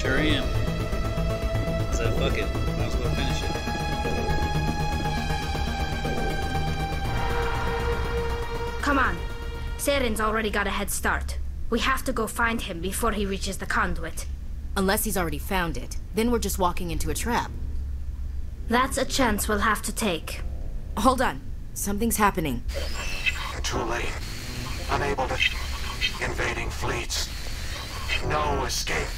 Sure am. So fuck it. Might as well finish it. Come on. Saren's already got a head start. We have to go find him before he reaches the conduit. Unless he's already found it. Then we're just walking into a trap. That's a chance we'll have to take. Hold on. Something's happening. Too late. Unable to... Invading fleets. No escape.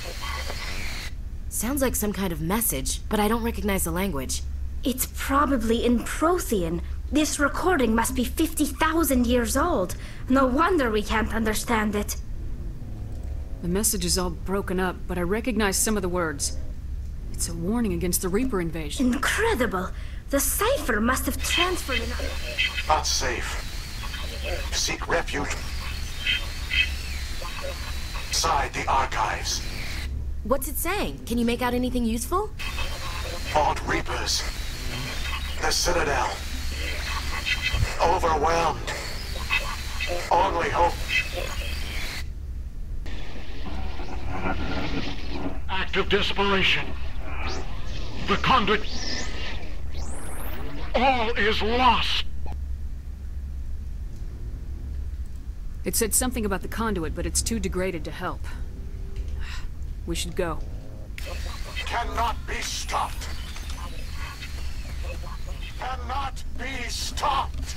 Sounds like some kind of message, but I don't recognize the language. It's probably in Prothean. This recording must be 50,000 years old. No wonder we can't understand it. The message is all broken up, but I recognize some of the words. It's a warning against the Reaper invasion. Incredible! The cipher must have transferred in... Not safe. Seek refuge. Inside the archives. What's it saying? Can you make out anything useful? Fought Reapers. The Citadel. Overwhelmed. Only hope. Act of desperation. The conduit. All is lost. It said something about the conduit, but it's too degraded to help. We should go. Cannot be stopped. Cannot be stopped.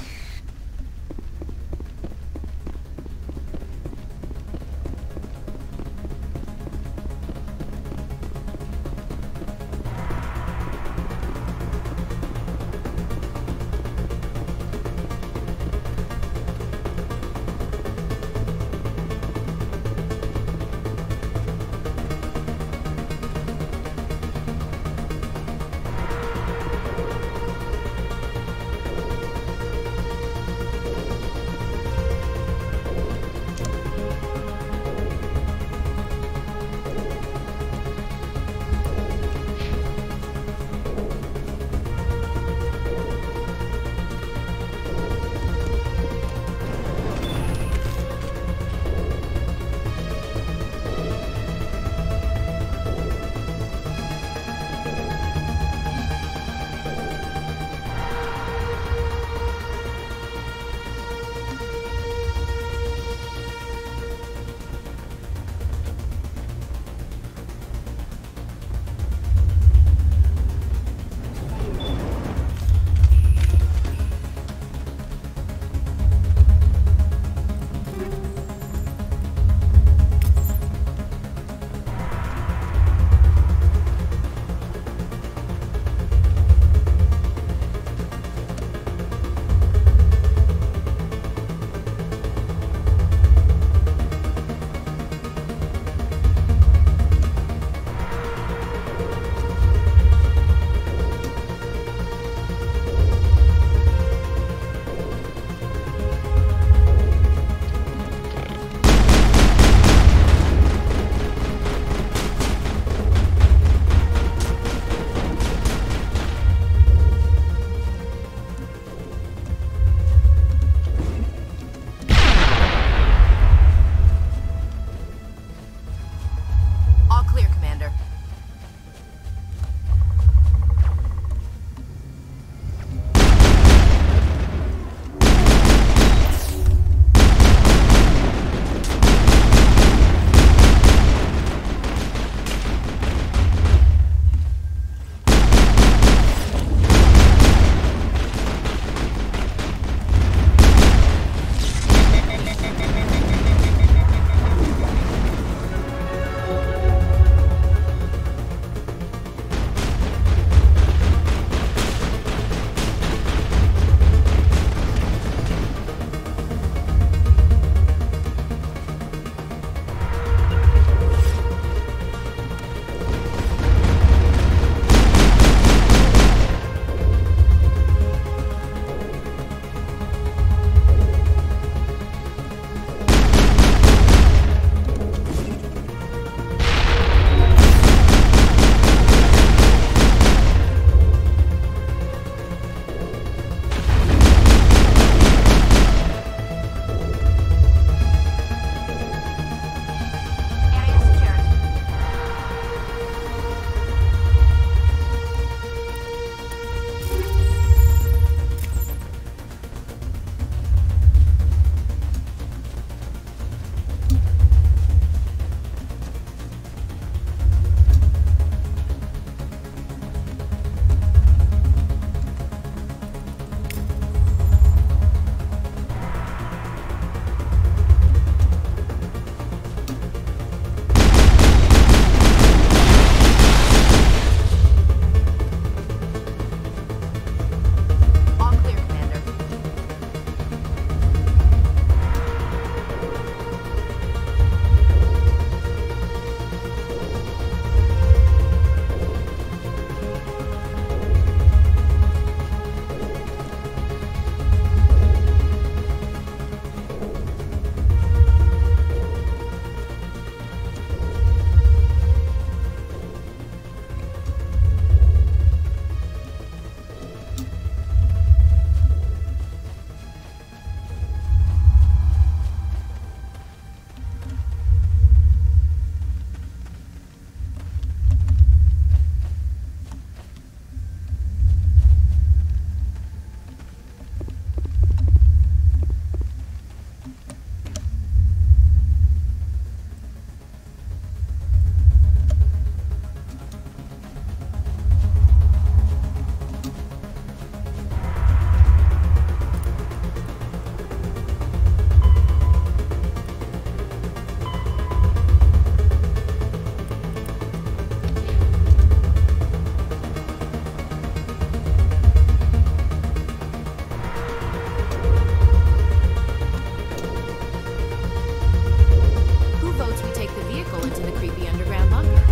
vehicle into the creepy underground bunker.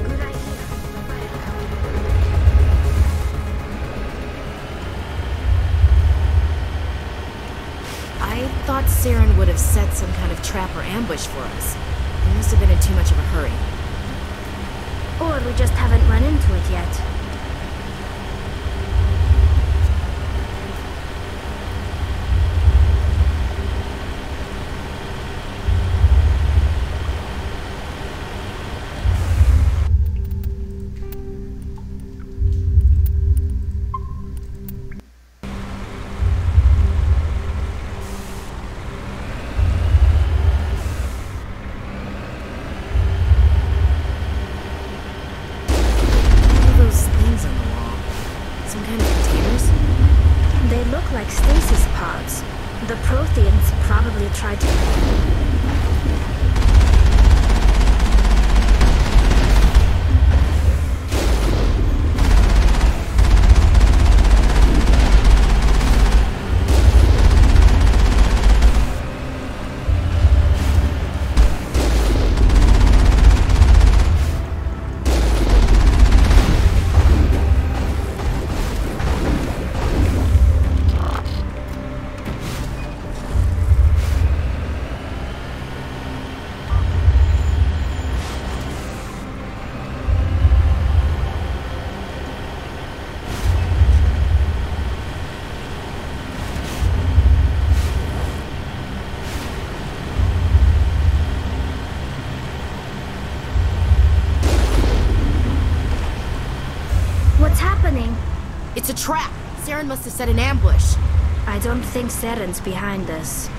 Good idea. I thought Saren would have set some kind of trap or ambush for us. We must have been in too much of a hurry. Or we just haven't run into it yet. Like stasis pods. The Protheans probably tried to... What's happening? It's a trap! Saren must have set an ambush. I don't think Saren's behind this.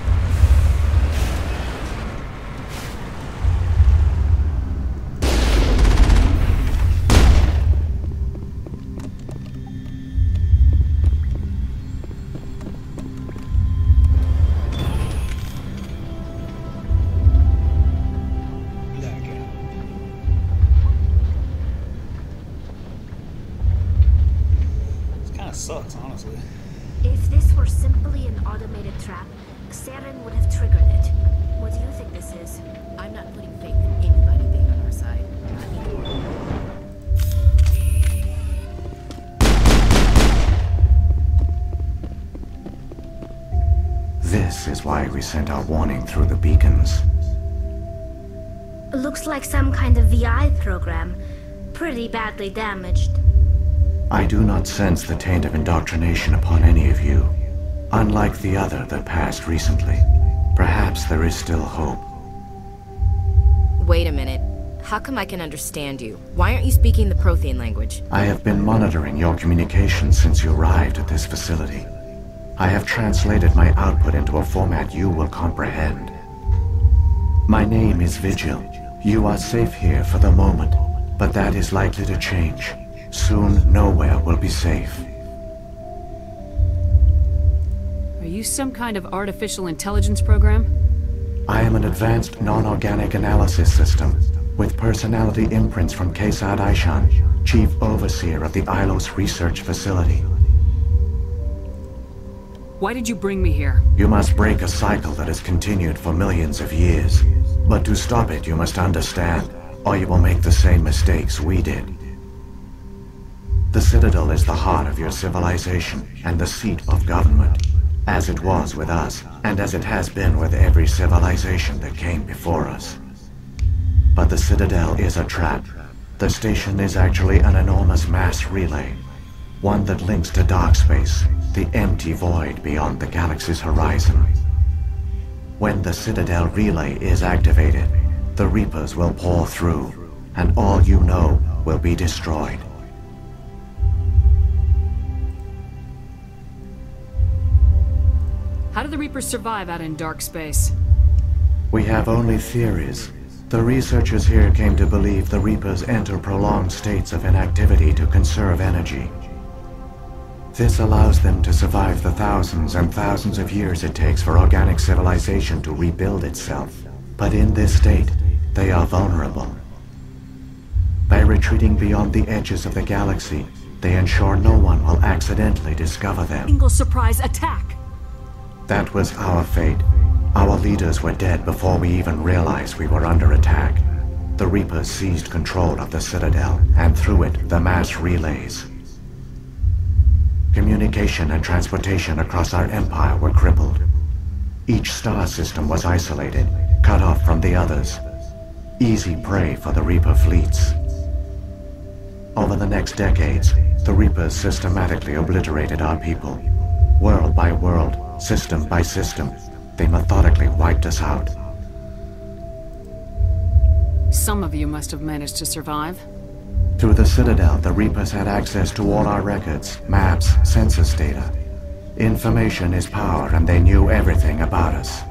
Sucks, honestly. If this were simply an automated trap, Saren would have triggered it. What do you think this is? I'm not putting faith in anybody being on our side. This is why we sent our warning through the beacons. Looks like some kind of VI program. Pretty badly damaged. I do not sense the taint of indoctrination upon any of you, unlike the other that passed recently. Perhaps there is still hope. Wait a minute. How come I can understand you? Why aren't you speaking the Prothean language? I have been monitoring your communications since you arrived at this facility. I have translated my output into a format you will comprehend. My name is Vigil. You are safe here for the moment, but that is likely to change. Soon, nowhere will be safe. Are you some kind of artificial intelligence program? I am an advanced non-organic analysis system, with personality imprints from Kesad Aishan, Chief Overseer of the Ilos Research Facility. Why did you bring me here? You must break a cycle that has continued for millions of years. But to stop it, you must understand, or you will make the same mistakes we did. The Citadel is the heart of your civilization and the seat of government, as it was with us, and as it has been with every civilization that came before us. But the Citadel is a trap. The station is actually an enormous mass relay, one that links to dark space, the empty void beyond the galaxy's horizon. When the Citadel relay is activated, the Reapers will pour through, and all you know will be destroyed. How do the Reapers survive out in dark space? We have only theories. The researchers here came to believe the Reapers enter prolonged states of inactivity to conserve energy. This allows them to survive the thousands and thousands of years it takes for organic civilization to rebuild itself. But in this state, they are vulnerable. By retreating beyond the edges of the galaxy, they ensure no one will accidentally discover them. Single surprise attack! That was our fate. Our leaders were dead before we even realized we were under attack. The Reapers seized control of the Citadel, and through it, the mass relays. Communication and transportation across our empire were crippled. Each star system was isolated, cut off from the others. Easy prey for the Reaper fleets. Over the next decades, the Reapers systematically obliterated our people. World by world, system by system, they methodically wiped us out. Some of you must have managed to survive. Through the Citadel, the Reapers had access to all our records, maps, census data. Information is power, and they knew everything about us.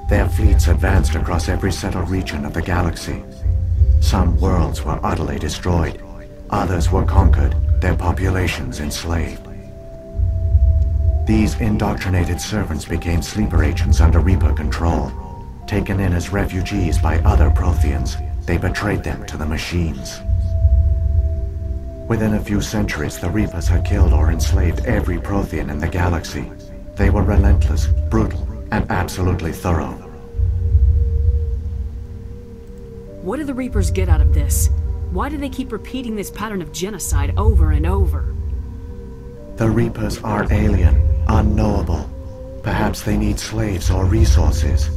Their fleets advanced across every settled region of the galaxy. Some worlds were utterly destroyed. Others were conquered, their populations enslaved. These indoctrinated servants became sleeper agents under Reaper control. Taken in as refugees by other Protheans, they betrayed them to the machines. Within a few centuries, the Reapers had killed or enslaved every Prothean in the galaxy. They were relentless, brutal, and absolutely thorough. What do the Reapers get out of this? Why do they keep repeating this pattern of genocide over and over? The Reapers are alien, unknowable. Perhaps they need slaves or resources.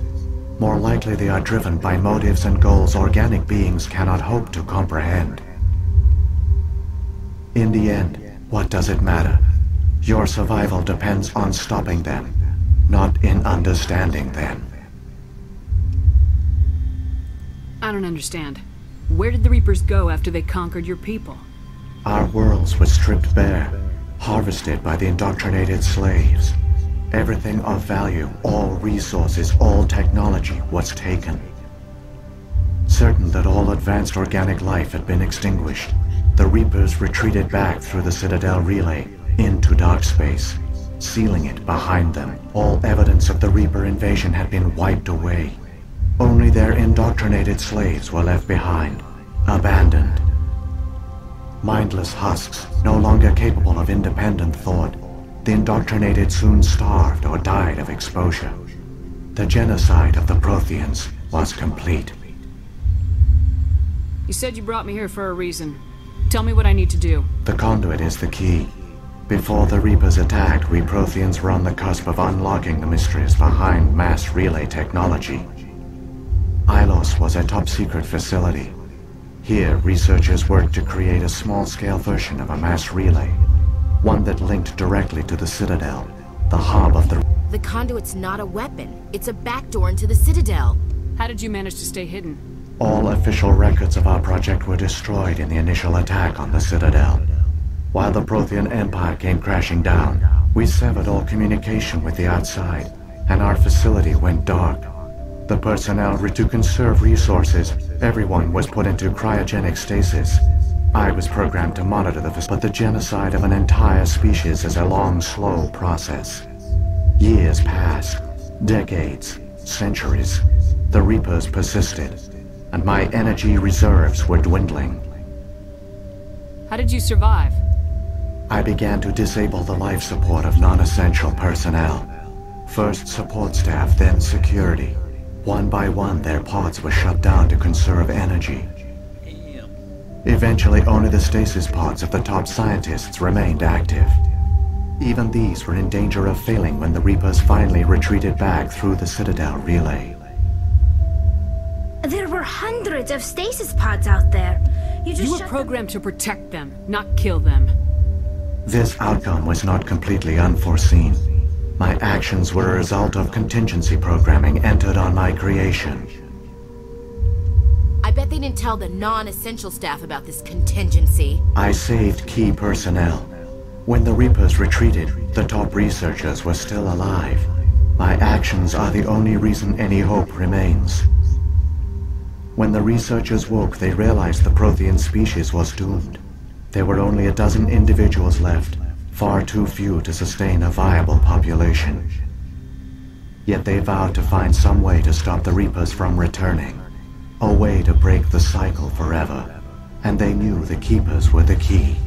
More likely they are driven by motives and goals organic beings cannot hope to comprehend. In the end, what does it matter? Your survival depends on stopping them, not in understanding them. I don't understand. Where did the Reapers go after they conquered your people? Our worlds were stripped bare, harvested by the indoctrinated slaves. Everything of value, all resources, all technology was taken. Certain that all advanced organic life had been extinguished, the Reapers retreated back through the Citadel relay into dark space, sealing it behind them. All evidence of the Reaper invasion had been wiped away. Only their indoctrinated slaves were left behind, abandoned. Mindless husks, no longer capable of independent thought, the indoctrinated soon starved or died of exposure. The genocide of the Protheans was complete. You said you brought me here for a reason. Tell me what I need to do. The conduit is the key. Before the Reapers attacked, we Protheans were on the cusp of unlocking the mysteries behind mass relay technology. Ilos was a top-secret facility. Here, researchers worked to create a small-scale version of a mass relay, one that linked directly to the Citadel, the hub of the... The conduit's not a weapon. It's a backdoor into the Citadel. How did you manage to stay hidden? All official records of our project were destroyed in the initial attack on the Citadel. While the Prothean Empire came crashing down, we severed all communication with the outside, and our facility went dark. The personnel were to conserve resources. Everyone was put into cryogenic stasis. I was programmed to monitor the facility, but the genocide of an entire species is a long, slow process. Years passed, decades, centuries. The Reapers persisted, and my energy reserves were dwindling. How did you survive? I began to disable the life support of non-essential personnel. First support staff, then security. One by one, their pods were shut down to conserve energy. Damn. Eventually, only the stasis pods of the top scientists remained active. Even these were in danger of failing when the Reapers finally retreated back through the Citadel relay. There were hundreds of stasis pods out there. You were programmed to protect them, not kill them. This outcome was not completely unforeseen. My actions were a result of contingency programming entered on my creation. I bet they didn't tell the non-essential staff about this contingency. I saved key personnel. When the Reapers retreated, the top researchers were still alive. My actions are the only reason any hope remains. When the researchers woke, they realized the Prothean species was doomed. There were only a dozen individuals left, far too few to sustain a viable population. Yet they vowed to find some way to stop the Reapers from returning, a way to break the cycle forever, and they knew the Keepers were the key.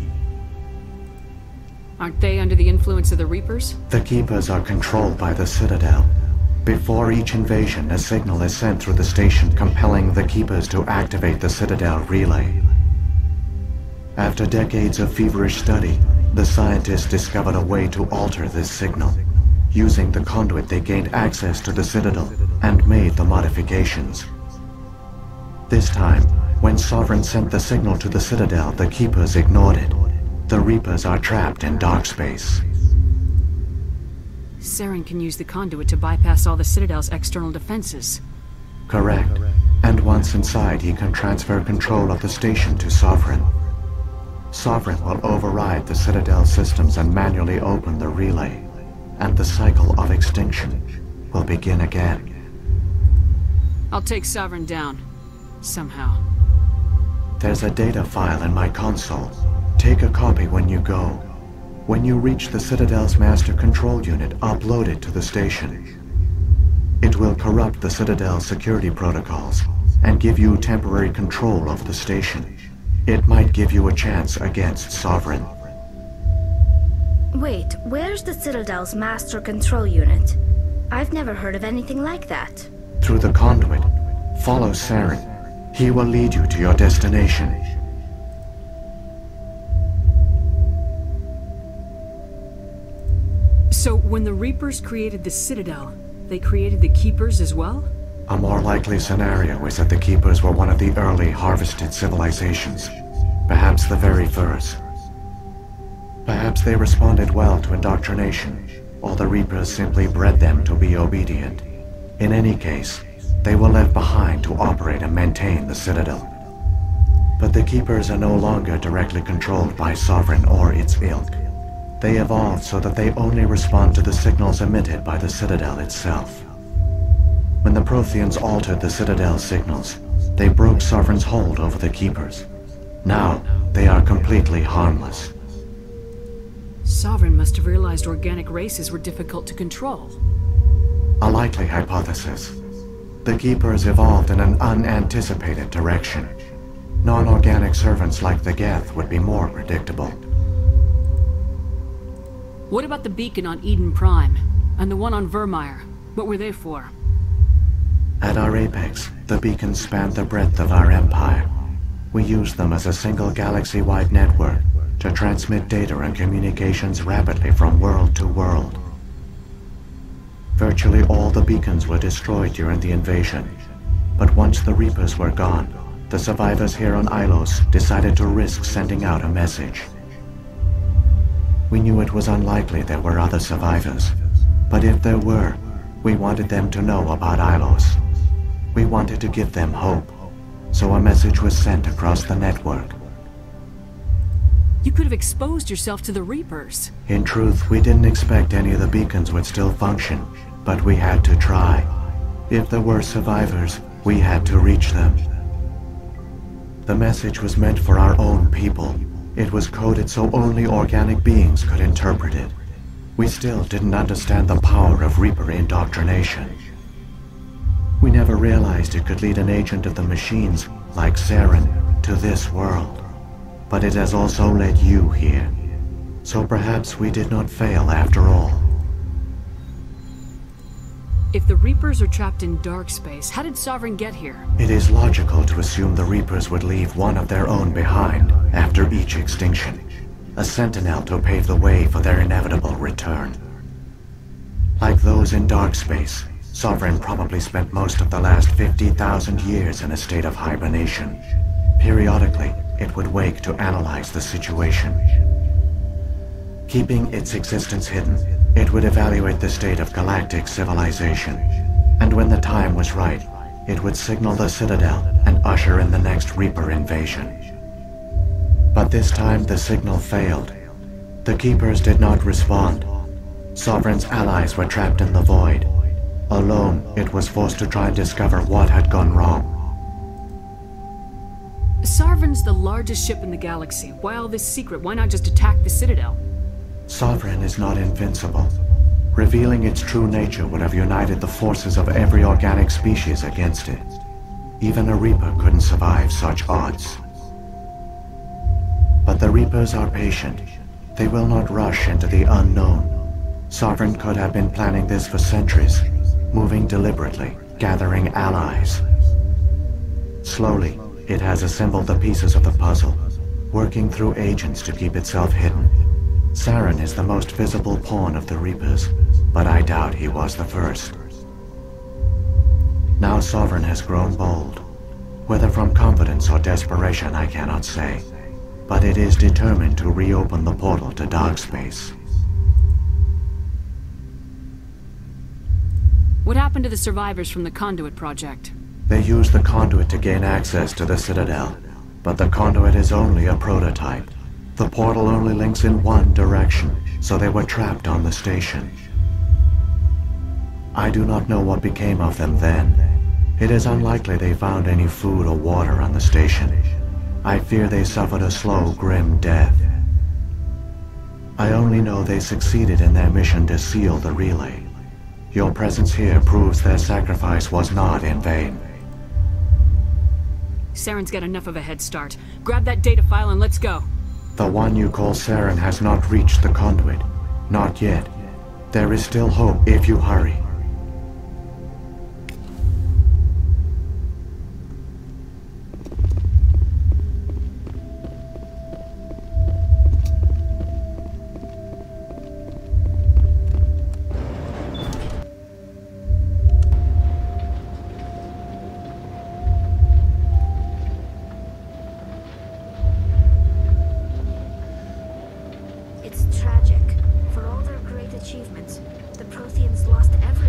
Aren't they under the influence of the Reapers? The Keepers are controlled by the Citadel. Before each invasion, a signal is sent through the station compelling the Keepers to activate the Citadel relay. After decades of feverish study, the scientists discovered a way to alter this signal. Using the conduit, they gained access to the Citadel and made the modifications. This time, when Sovereign sent the signal to the Citadel, the Keepers ignored it. The Reapers are trapped in dark space. Saren can use the conduit to bypass all the Citadel's external defenses. Correct. And once inside, he can transfer control of the station to Sovereign. Sovereign will override the Citadel systems and manually open the relay. And the cycle of extinction will begin again. I'll take Sovereign down. Somehow. There's a data file in my console. Take a copy when you go. When you reach the Citadel's master control unit, upload it to the station. It will corrupt the Citadel's security protocols and give you temporary control of the station. It might give you a chance against Sovereign. Wait, where's the Citadel's master control unit? I've never heard of anything like that. Through the conduit, follow Saren. He will lead you to your destination. So, when the Reapers created the Citadel, they created the Keepers as well? A more likely scenario is that the Keepers were one of the early harvested civilizations. Perhaps the very first. Perhaps they responded well to indoctrination, or the Reapers simply bred them to be obedient. In any case, they were left behind to operate and maintain the Citadel. But the Keepers are no longer directly controlled by Sovereign or its ilk. They evolved so that they only respond to the signals emitted by the Citadel itself. When the Protheans altered the Citadel's signals, they broke Sovereign's hold over the Keepers. Now, they are completely harmless. Sovereign must have realized organic races were difficult to control. A likely hypothesis. The Keepers evolved in an unanticipated direction. Non-organic servants like the Geth would be more predictable. What about the beacon on Eden Prime? And the one on Vermeer? What were they for? At our apex, the beacons spanned the breadth of our empire. We used them as a single galaxy-wide network to transmit data and communications rapidly from world to world. Virtually all the beacons were destroyed during the invasion, but once the Reapers were gone, the survivors here on Ilos decided to risk sending out a message. We knew it was unlikely there were other survivors, but if there were, we wanted them to know about Ilos. We wanted to give them hope, so a message was sent across the network. You could have exposed yourself to the Reapers. In truth, we didn't expect any of the beacons would still function, but we had to try. If there were survivors, we had to reach them. The message was meant for our own people. It was coded so only organic beings could interpret it. We still didn't understand the power of Reaper indoctrination. We never realized it could lead an agent of the machines, like Saren, to this world. But it has also led you here. So perhaps we did not fail after all. If the Reapers are trapped in dark space, how did Sovereign get here? It is logical to assume the Reapers would leave one of their own behind after each extinction. A sentinel to pave the way for their inevitable return. Like those in dark space, Sovereign probably spent most of the last 50,000 years in a state of hibernation. Periodically, it would wake to analyze the situation. Keeping its existence hidden, it would evaluate the state of galactic civilization. And when the time was right, it would signal the Citadel and usher in the next Reaper invasion. But this time the signal failed. The Keepers did not respond. Sovereign's allies were trapped in the void. Alone, it was forced to try and discover what had gone wrong. Sovereign's the largest ship in the galaxy. Why all this secret? Why not just attack the Citadel? Sovereign is not invincible. Revealing its true nature would have united the forces of every organic species against it. Even a Reaper couldn't survive such odds. But the Reapers are patient. They will not rush into the unknown. Sovereign could have been planning this for centuries. moving deliberately, gathering allies. Slowly, it has assembled the pieces of the puzzle, working through agents to keep itself hidden. Saren is the most visible pawn of the Reapers, but I doubt he was the first. Now Sovereign has grown bold. Whether from confidence or desperation, I cannot say. But it is determined to reopen the portal to dark space. What happened to the survivors from the Conduit project? They used the conduit to gain access to the Citadel, but the conduit is only a prototype. The portal only links in one direction, so they were trapped on the station. I do not know what became of them then. It is unlikely they found any food or water on the station. I fear they suffered a slow, grim death. I only know they succeeded in their mission to seal the relay. Your presence here proves their sacrifice was not in vain. Saren's got enough of a head start. Grab that data file and let's go. The one you call Saren has not reached the conduit. Not yet. There is still hope if you hurry. It's tragic. For all their great achievements, the Protheans lost everything.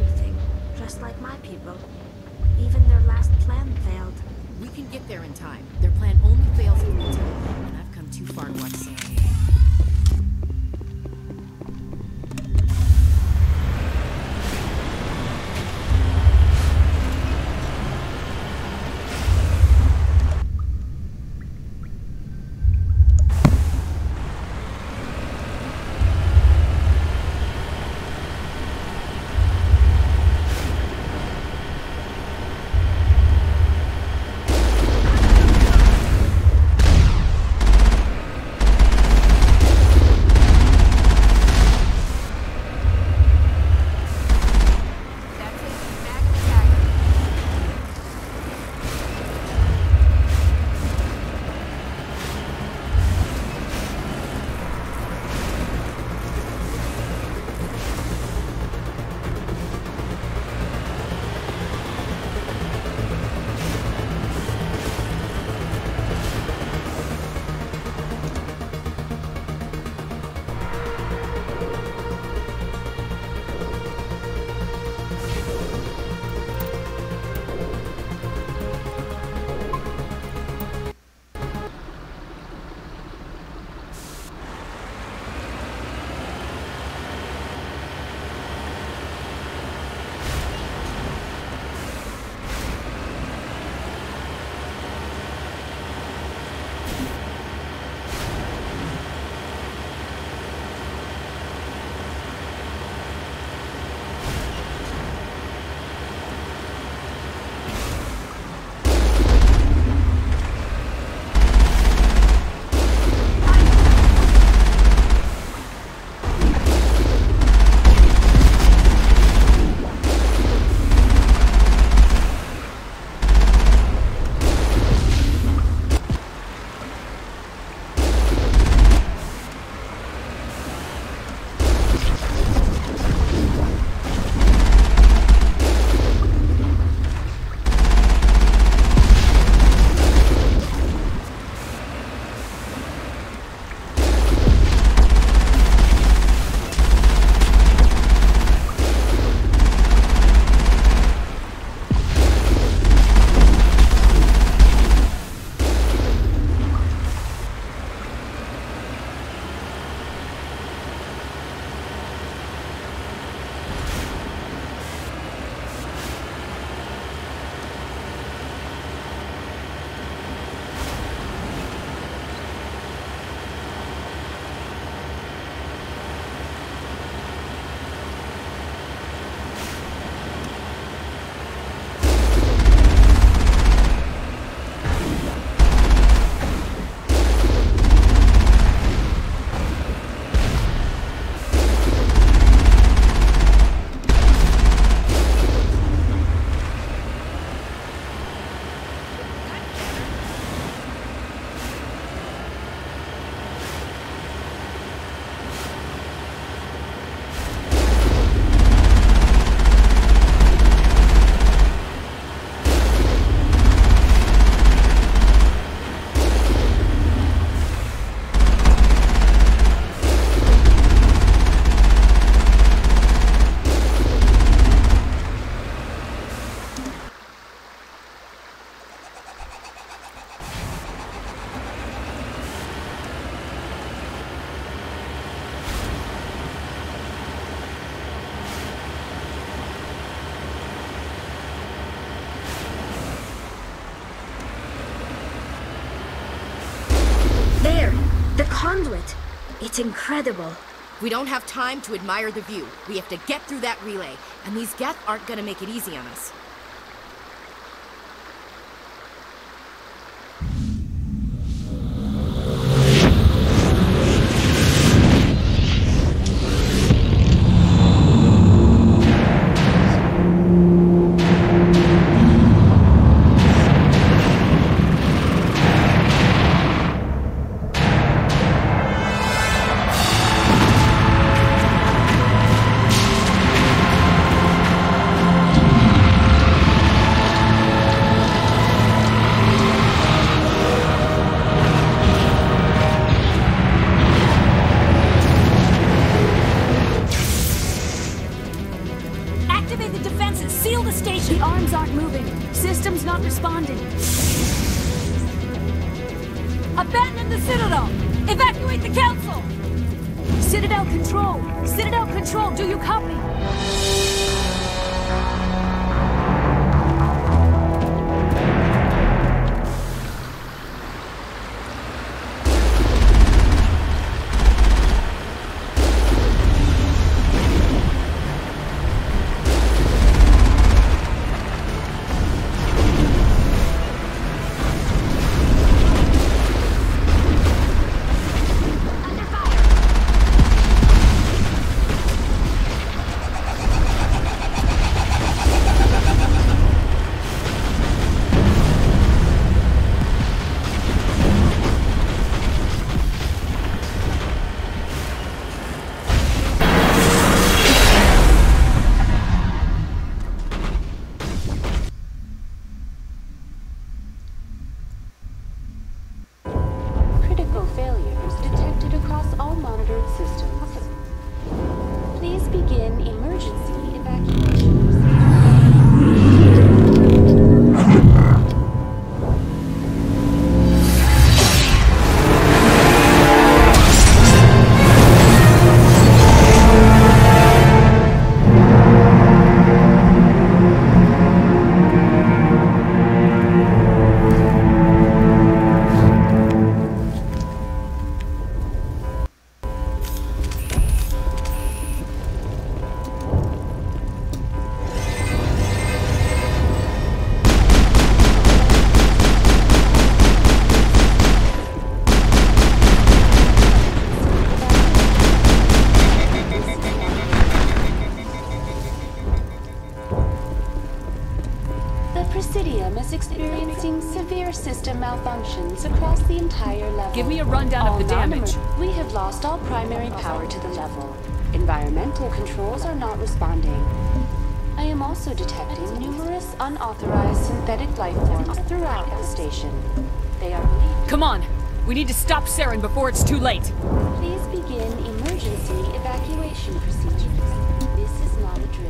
conduit. It's incredible. We don't have time to admire the view. We have to get through that relay, and these Geth aren't gonna make it easy on us. Abandon the Citadel! Evacuate the Council! Citadel Control! Citadel Control, do you copy? Failures detected across all monitored systems. Please begin emergency evacuation. Presidium is experiencing severe system malfunctions across the entire level. Give me a rundown of the damage. We have lost all primary power to the level. Environmental controls are not responding. I am also detecting numerous unauthorized synthetic life forms throughout the station. They are believed... Come on! We need to stop Saren before it's too late! Please begin emergency evacuation procedures. This is not a drill.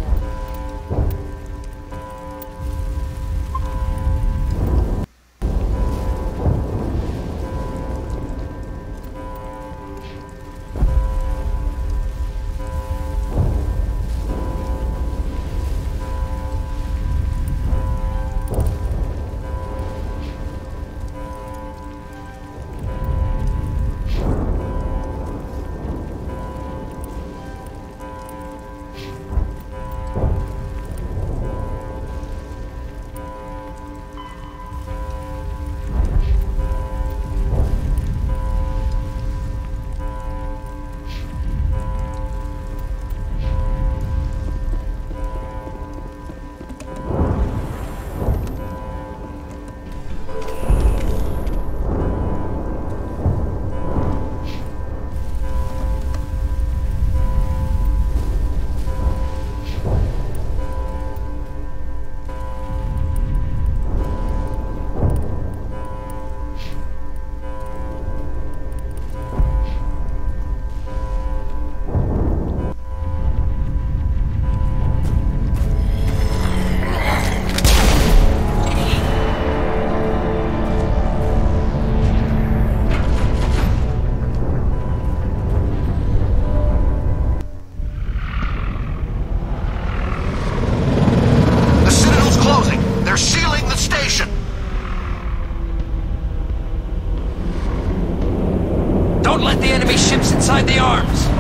enemy ships inside the arms.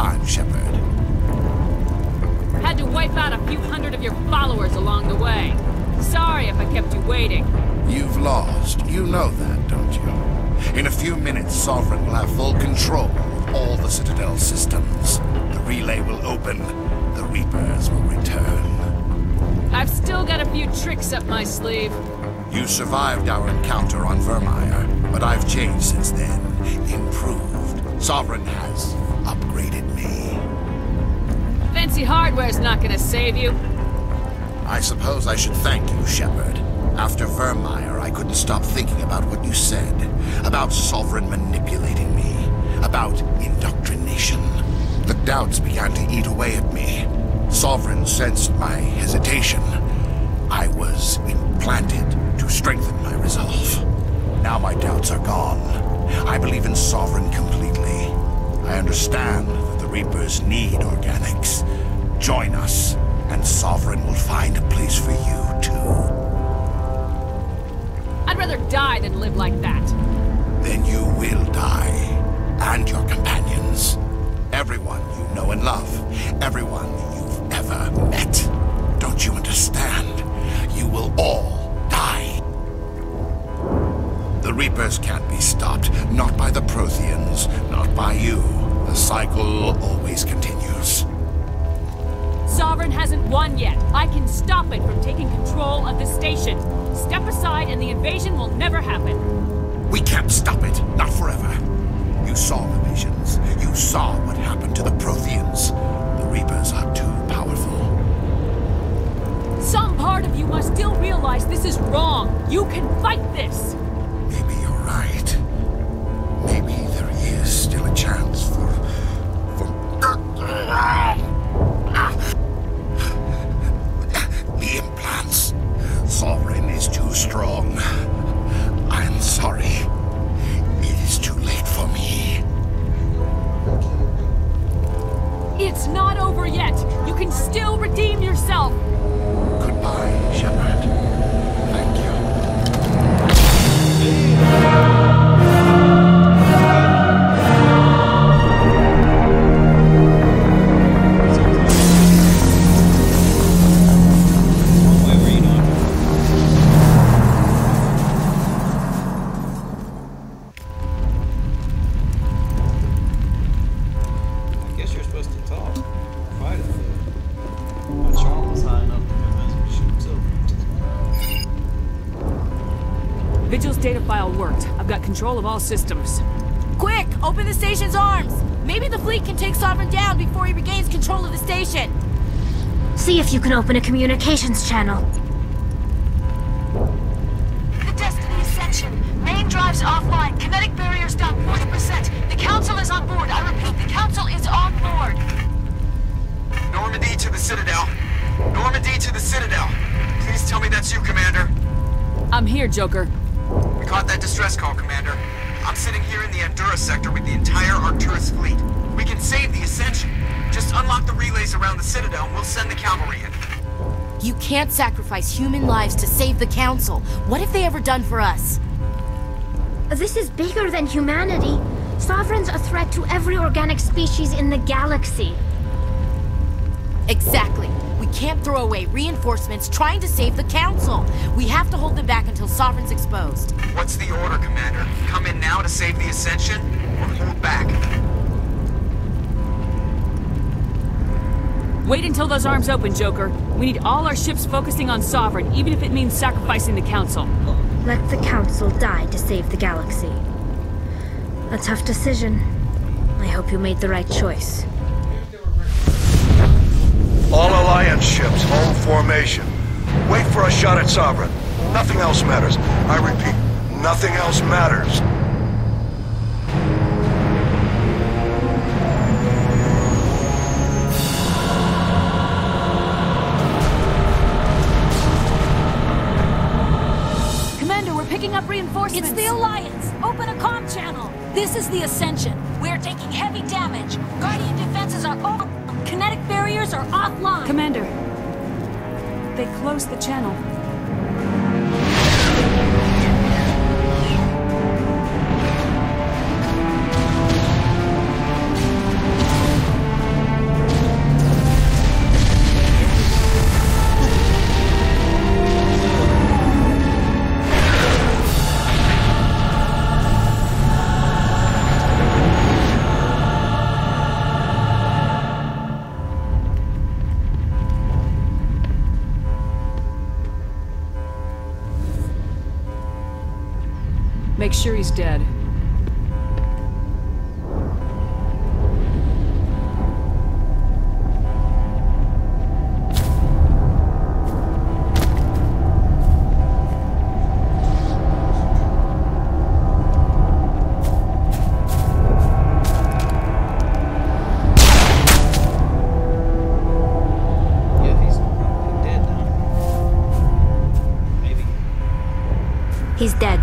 time, Shepard. Had to wipe out a few hundred of your followers along the way. Sorry if I kept you waiting. You've lost. You know that, don't you? In a few minutes, Sovereign will have full control of all the Citadel systems. The relay will open. The Reapers will return. I've still got a few tricks up my sleeve. You survived our encounter on Vermeer, but I've changed since then. Improved. Sovereign has upgraded me. Fancy hardware's not gonna save you. I suppose I should thank you, Shepard. After Vermeer, I couldn't stop thinking about what you said. About Sovereign manipulating me. About indoctrination. The doubts began to eat away at me. Sovereign sensed my hesitation. I was implanted to strengthen my resolve. Now my doubts are gone. I believe in Sovereign completely. I understand that the Reapers need organics. Join us, and Sovereign will find a place for you, too. I'd rather die than live like that. Then you will die. And your companions. Everyone you know and love. Everyone you've ever met. Don't you understand? You will all die. The Reapers can't be stopped. Not by the Protheans. Not by you. The cycle always continues. Sovereign hasn't won yet. I can stop it from taking control of the station. Step aside and the invasion will never happen. We can't stop it. Not forever. You saw the visions. You saw what happened to the Protheans. The Reapers are too powerful. Some part of you must still realize this is wrong. You can fight this. Maybe you're right. Maybe there is still a chance for... The implants. Sovereign is too strong. I'm sorry. It is too late for me. It's not over yet. You can still redeem yourself. Goodbye, Shepard. Thank you. Vigil's data file worked. I've got control of all systems. Quick! Open the station's arms! Maybe the fleet can take Sovereign down before he regains control of the station. See if you can open a communications channel. The Destiny Ascension. Main drives offline. Kinetic barriers down 40%. The Council is on board. I repeat, the Council is on board. Normandy to the Citadel. Normandy to the Citadel. Please tell me that's you, Commander. I'm here, Joker. We caught that distress call, Commander. I'm sitting here in the Andurra sector with the entire Arcturus fleet. We can save the Ascension. Just unlock the relays around the Citadel and we'll send the cavalry in. You can't sacrifice human lives to save the Council. What have they ever done for us? This is bigger than humanity. Sovereign's a threat to every organic species in the galaxy. Exactly. We can't throw away reinforcements trying to save the Council. We have to hold them back until Sovereign's exposed. What's the order, Commander? Come in now to save the Ascension, or hold back? Wait until those arms open, Joker. We need all our ships focusing on Sovereign, even if it means sacrificing the Council. Let the Council die to save the galaxy. A tough decision. I hope you made the right choice. All Alliance ships, hold formation. Wait for a shot at Sovereign. Nothing else matters. I repeat, nothing else matters. Commander, we're picking up reinforcements. It's the Alliance. Open a comm channel. This is the Ascension. We're taking heavy damage. Guardian defenses are over. Kinetic barriers are offline. Commander, they closed the channel. sure he's dead. He's dead.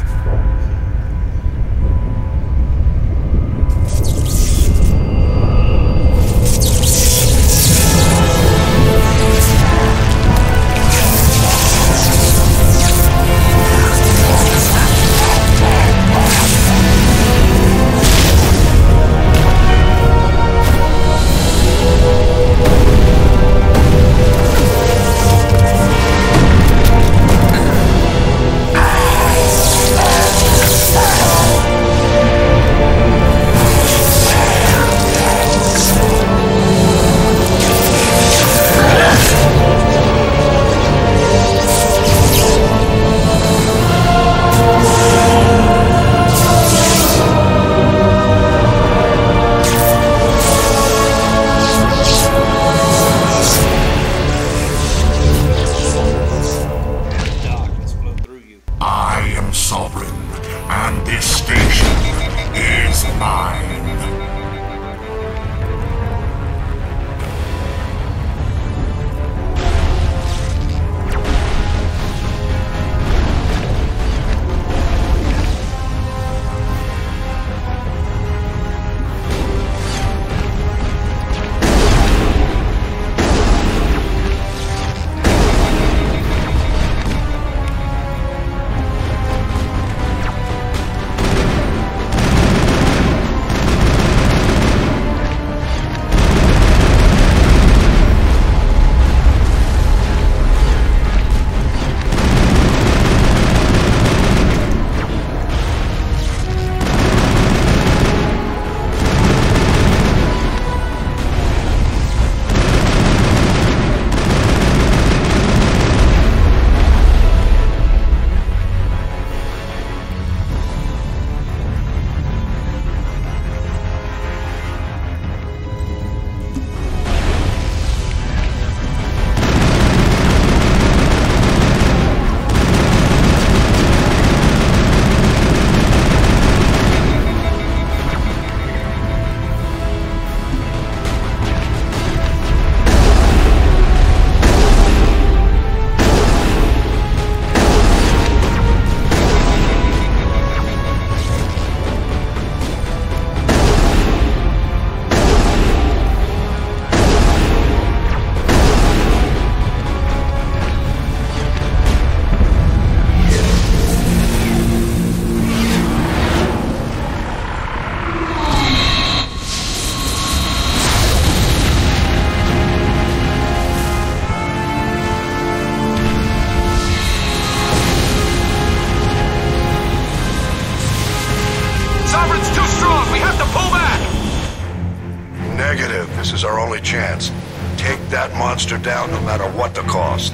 This is our only chance. Take that monster down no matter what the cost.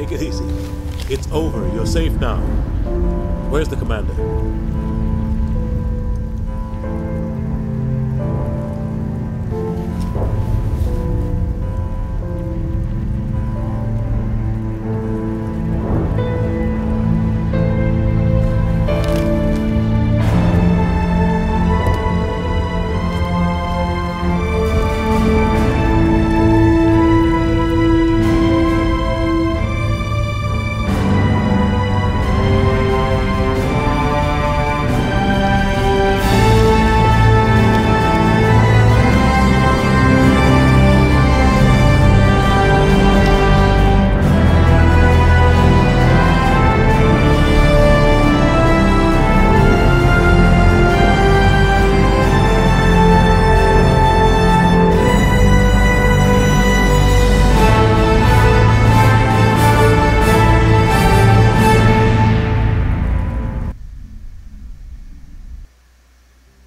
Take it easy. It's over. You're safe now. Where's the commander?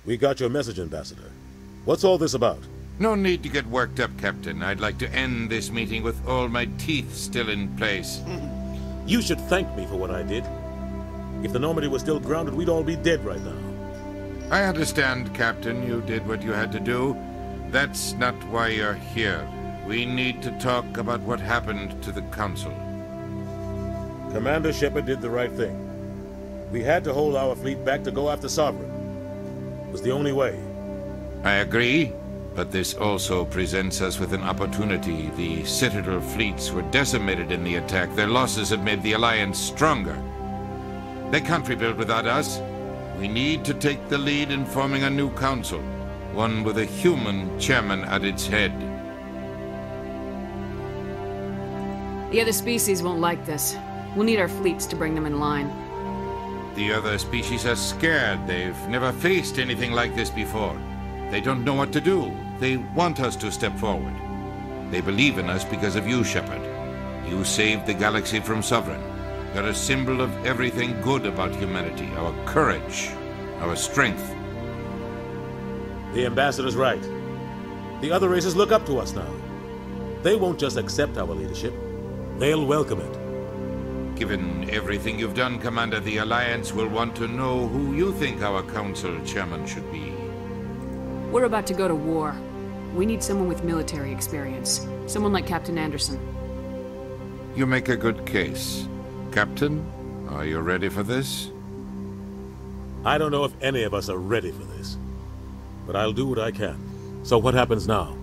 We got your message, Ambassador. What's all this about? No need to get worked up, Captain. I'd like to end this meeting with all my teeth still in place. You should thank me for what I did. If the Normandy was still grounded, we'd all be dead right now. I understand, Captain. You did what you had to do. That's not why you're here. We need to talk about what happened to the Council. Commander Shepard did the right thing. We had to hold our fleet back to go after Sovereign. It was the only way. I agree, but this also presents us with an opportunity. The Citadel fleets were decimated in the attack. Their losses have made the Alliance stronger. They can't rebuild without us. We need to take the lead in forming a new council, one with a human chairman at its head. The other species won't like this. We'll need our fleets to bring them in line. The other species are scared. They've never faced anything like this before. They don't know what to do. They want us to step forward. They believe in us because of you, Shepard. You saved the galaxy from Sovereign. You're a symbol of everything good about humanity. Our courage, our strength. The Ambassador's right. The other races look up to us now. They won't just accept our leadership. They'll welcome it. Given everything you've done, Commander, the Alliance will want to know who you think our Council Chairman should be. We're about to go to war. We need someone with military experience. Someone like Captain Anderson. You make a good case. Captain, are you ready for this? I don't know if any of us are ready for this. But I'll do what I can. So what happens now?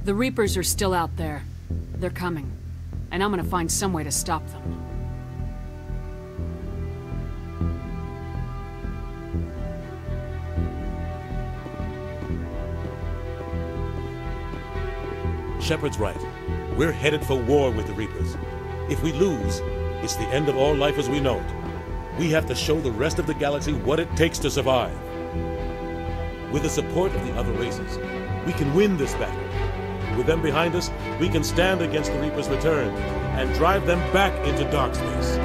The Reapers are still out there. They're coming. And I'm gonna find some way to stop them. Shepard's right. We're headed for war with the Reapers. If we lose, it's the end of all life as we know it. We have to show the rest of the galaxy what it takes to survive. With the support of the other races, we can win this battle. With them behind us, we can stand against the Reapers' return and drive them back into dark space.